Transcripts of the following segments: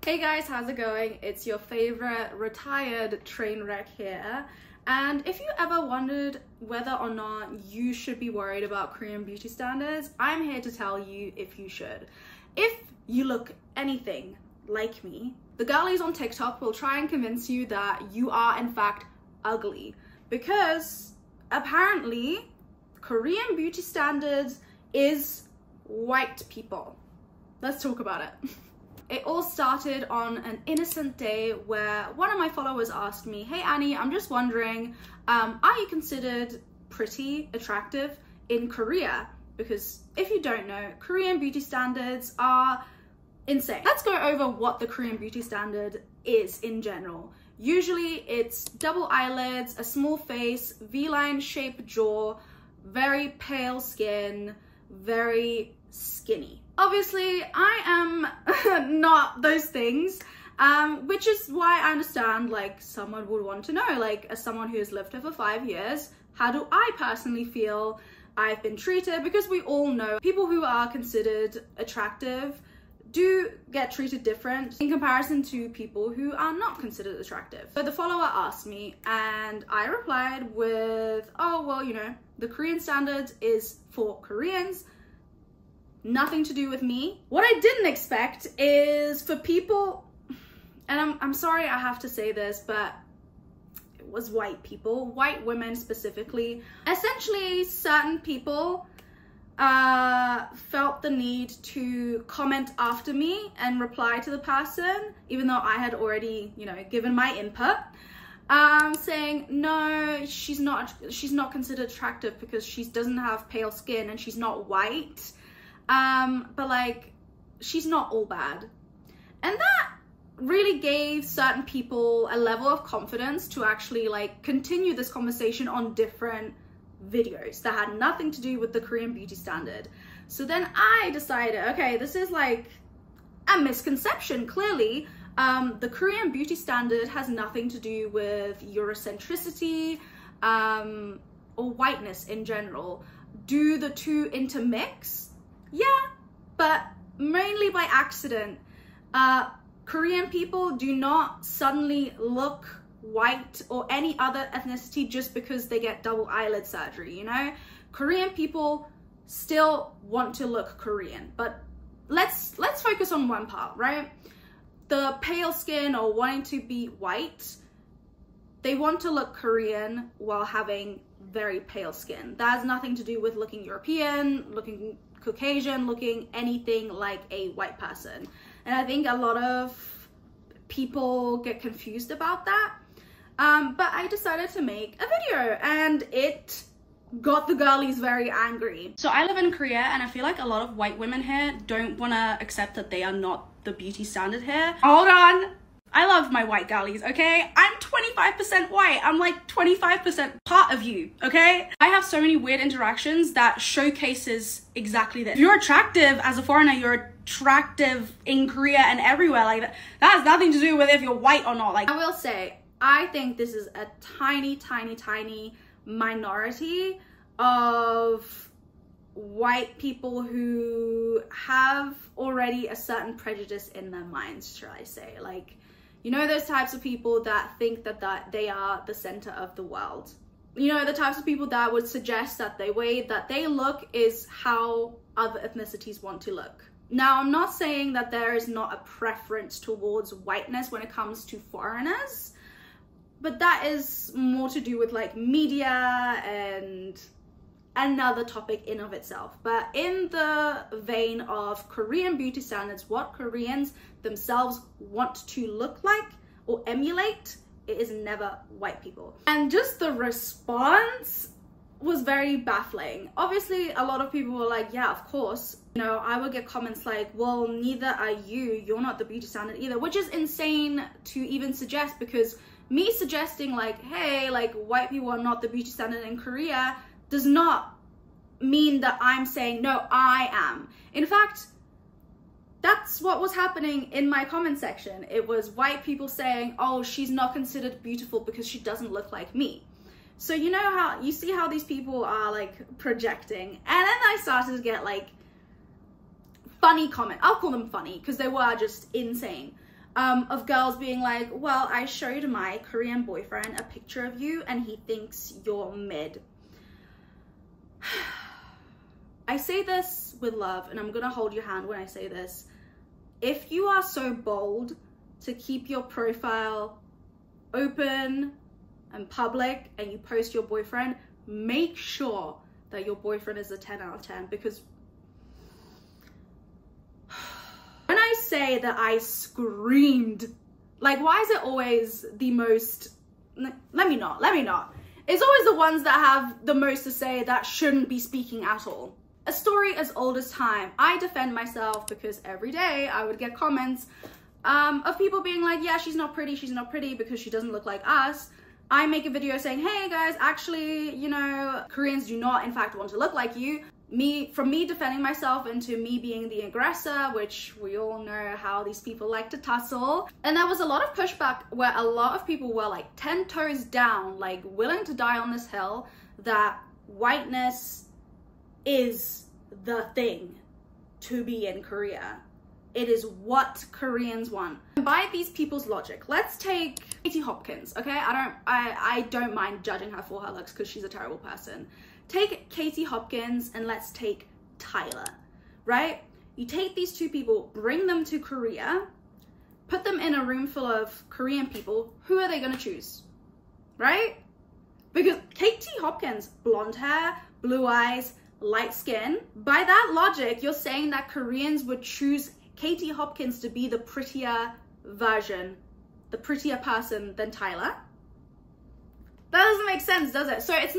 Hey guys, how's it going? It's your favorite retired train wreck here. And if you ever wondered whether or not you should be worried about Korean beauty standards, I'm here to tell you if you should. If you look anything like me, the girlies on TikTok will try and convince you that you are in fact ugly, because apparently Korean beauty standards is white people. Let's talk about it. It all started on an innocent day where one of my followers asked me, "Hey Annie, I'm just wondering, are you considered pretty, attractive in Korea?" Because if you don't know, Korean beauty standards are insane. Let's go over what the Korean beauty standard is in general. Usually it's double eyelids, a small face, V-line shaped jaw, very pale skin, very skinny. Obviously, I am not those things, which is why I understand, like, someone would want to know, like, as someone who has lived here for 5 years, how do I personally feel I've been treated? Because we all know people who are considered attractive do get treated different in comparison to people who are not considered attractive. So the follower asked me and I replied with, oh, well, you know, the Korean standard is for Koreans, nothing to do with me. What I didn't expect is for people, and I'm sorry I have to say this, but it was white people, white women specifically. Essentially, certain people felt the need to comment after me and reply to the person, even though I had already, you know, given my input, saying, no, she's not considered attractive because she doesn't have pale skin and she's not white. But like, she's not all bad. And that really gave certain people a level of confidence to actually like continue this conversation on different videos that had nothing to do with the Korean beauty standard. So then I decided, okay, this is like a misconception. Clearly, the Korean beauty standard has nothing to do with Eurocentricity, or whiteness in general. Do the two intermix? Yeah, but mainly by accident. Korean people do not suddenly look white or any other ethnicity just because they get double eyelid surgery, you know? Korean people still want to look Korean, but let's focus on one part, right? The pale skin or wanting to be white, they want to look Korean while having very pale skin. That has nothing to do with looking European, looking Caucasian, looking anything like a white person. And I think a lot of people get confused about that. But I decided to make a video and it got the girlies very angry. So I live in Korea and I feel like a lot of white women here don't want to accept that they are not the beauty standard here. Hold on. I love my white girlies, okay? I'm 25% white. I'm like 25% part of you, okay? I have so many weird interactions that showcases exactly this. If you're attractive as a foreigner, you're attractive in Korea and everywhere. Like that has nothing to do with if you're white or not. Like, I will say, I think this is a tiny, tiny, tiny minority of white people who have already a certain prejudice in their minds, shall I say. Like, you know, those types of people that think that they are the center of the world. You know, the types of people that would suggest that the way that they look is how other ethnicities want to look. Now, I'm not saying that there is not a preference towards whiteness when it comes to foreigners, but that is more to do with like media and another topic in of itself. But in the vein of Korean beauty standards, what Koreans themselves want to look like or emulate, it is never white people. And just the response was very baffling. Obviously, a lot of people were like, yeah, of course. You know, I would get comments like, well, neither are you. You're not the beauty standard either, which is insane to even suggest, because me suggesting like, hey, like white people are not the beauty standard in Korea does not mean that I'm saying, no, I am. In fact, that's what was happening in my comment section. It was white people saying, oh, she's not considered beautiful because she doesn't look like me. So you know how, you see how these people are like projecting. And then I started to get like funny comment. I'll call them funny because they were just insane. of girls being like, well, I showed my Korean boyfriend a picture of you and he thinks you're mid. I say this with love, and I'm gonna hold your hand when I say this. If you are so bold to keep your profile open and public and you post your boyfriend, make sure that your boyfriend is a 10 out of 10, because when I say that I screamed, like, why is it always the most, let me not. It's always the ones that have the most to say that shouldn't be speaking at all. A story as old as time. I defend myself because every day I would get comments of people being like, yeah, she's not pretty because she doesn't look like us. I make a video saying, hey guys, actually, you know, Koreans do not in fact want to look like you. From me defending myself into me being the aggressor, which we all know how these people like to tussle. And there was a lot of pushback where a lot of people were like 10 toes down, like willing to die on this hill that whiteness is the thing to be in Korea. It is what Koreans want. By these people's logic, let's take Katie Hopkins, okay? I don't mind judging her for her looks because she's a terrible person. Take Katie Hopkins and let's take Tyler, right? You take these two people, bring them to Korea, put them in a room full of Korean people, who are they gonna choose, right? Because Katie Hopkins, blonde hair, blue eyes, light skin. By that logic, you're saying that Koreans would choose Katie Hopkins to be the prettier version, the prettier person than Tyler? That doesn't make sense, does it? So it's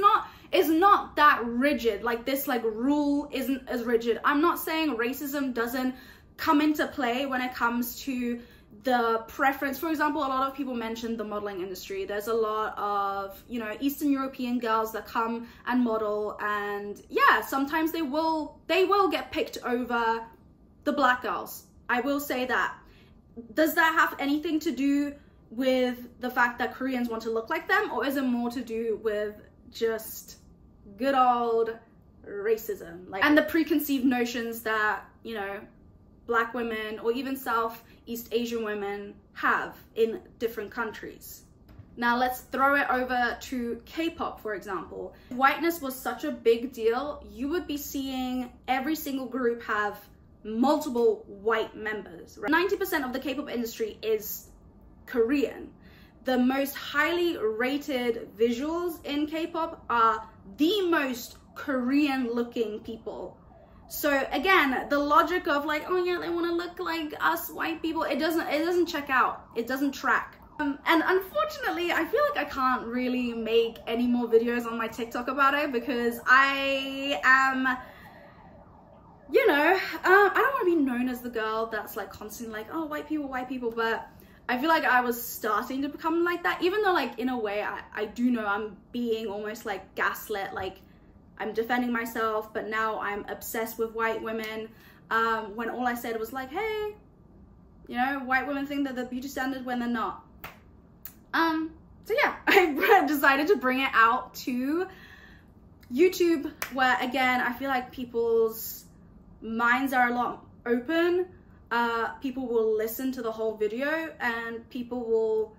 not that rigid. Like, this like rule isn't as rigid. I'm not saying racism doesn't come into play when it comes to the preference. For example, a lot of people mentioned the modeling industry. There's a lot of, you know, Eastern European girls that come and model, and yeah, sometimes they will get picked over the black girls. I will say that. Does that have anything to do with the fact that Koreans want to look like them, or is it more to do with just good old racism, like, and the preconceived notions that, you know, black women or even Southeast Asian women have in different countries? Now let's throw it over to K-pop, for example. If whiteness was such a big deal, you would be seeing every single group have multiple white members, right? 90% of the K-pop industry is Korean. The most highly rated visuals in K-pop are the most Korean looking people. So again, the logic of like, oh yeah, they want to look like us white people, it doesn't check out. It doesn't track. And unfortunately, I feel like I can't really make any more videos on my TikTok about it because I am, you know, I don't want to be known as the girl that's like constantly like, oh, white people, but I feel like I was starting to become like that, even though like in a way I do know I'm being almost like gaslit, like I'm defending myself, but now I'm obsessed with white women, when all I said was like, hey, you know, white women think that they're beauty standard when they're not. So yeah, I decided to bring it out to YouTube, where again, I feel like people's minds are a lot open. People will listen to the whole video and people will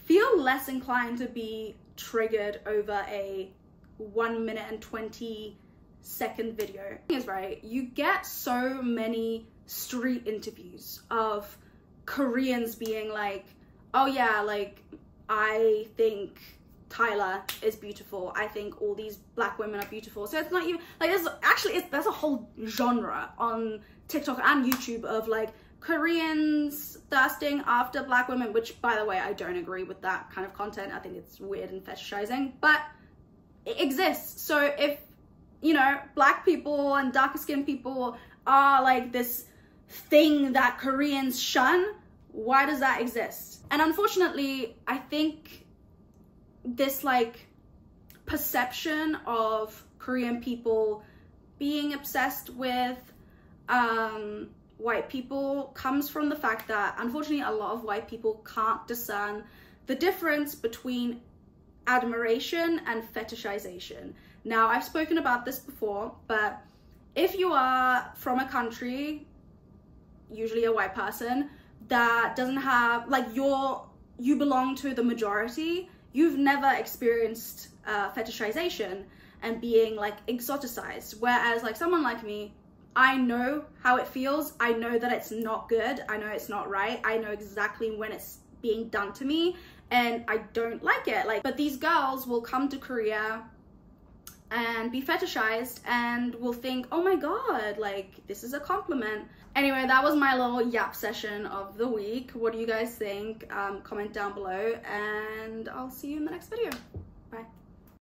feel less inclined to be triggered over a 1 minute and 20-second video. The thing is, right, you get so many street interviews of Koreans being like, oh yeah, like, I think Tyler is beautiful, I think all these black women are beautiful. So it's not even like, there's a whole genre on TikTok and YouTube of like Koreans thirsting after black women, which by the way, I don't agree with that kind of content. I think it's weird and fetishizing, but it exists. So if, you know, black people and darker skinned people are like this thing that Koreans shun, why does that exist? And unfortunately, I think this like perception of Korean people being obsessed with white people comes from the fact that unfortunately a lot of white people can't discern the difference between admiration and fetishization. Now, I've spoken about this before, but if you are from a country, usually a white person that doesn't have, like, you belong to the majority, you've never experienced fetishization and being like exoticized. Whereas like someone like me, I know how it feels. I know that it's not good. I know it's not right. I know exactly when it's being done to me and I don't like it. Like, but these girls will come to Korea and be fetishized and will think, oh my god, like this is a compliment. Anyway, that was my little yap session of the week. What do you guys think? Comment down below and I'll see you in the next video. Bye.